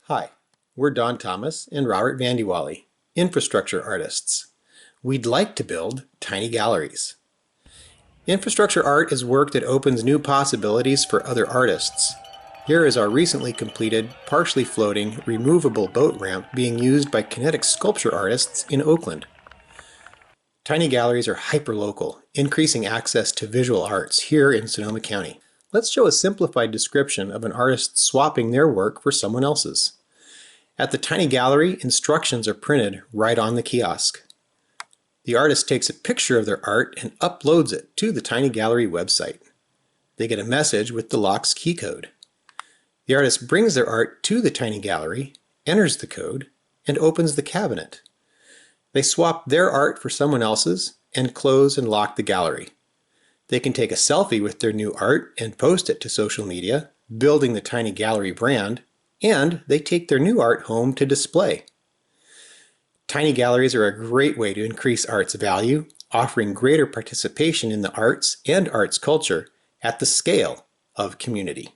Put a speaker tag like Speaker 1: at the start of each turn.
Speaker 1: Hi, we're Don Thomas and Robert Vandiwally, infrastructure artists. We'd like to build tiny galleries. Infrastructure art is work that opens new possibilities for other artists. Here is our recently completed, partially floating, removable boat ramp being used by kinetic sculpture artists in Oakland. Tiny galleries are hyperlocal, increasing access to visual arts here in Sonoma County. Let's show a simplified description of an artist swapping their work for someone else's. At the Tiny Gallery, instructions are printed right on the kiosk. The artist takes a picture of their art and uploads it to the Tiny Gallery website. They get a message with the lock's key code. The artist brings their art to the Tiny Gallery, enters the code, and opens the cabinet. They swap their art for someone else's and close and lock the gallery. They can take a selfie with their new art and post it to social media, building the Tiny Gallery brand, and they take their new art home to display. Tiny galleries are a great way to increase art's value, offering greater participation in the arts and arts culture at the scale of community.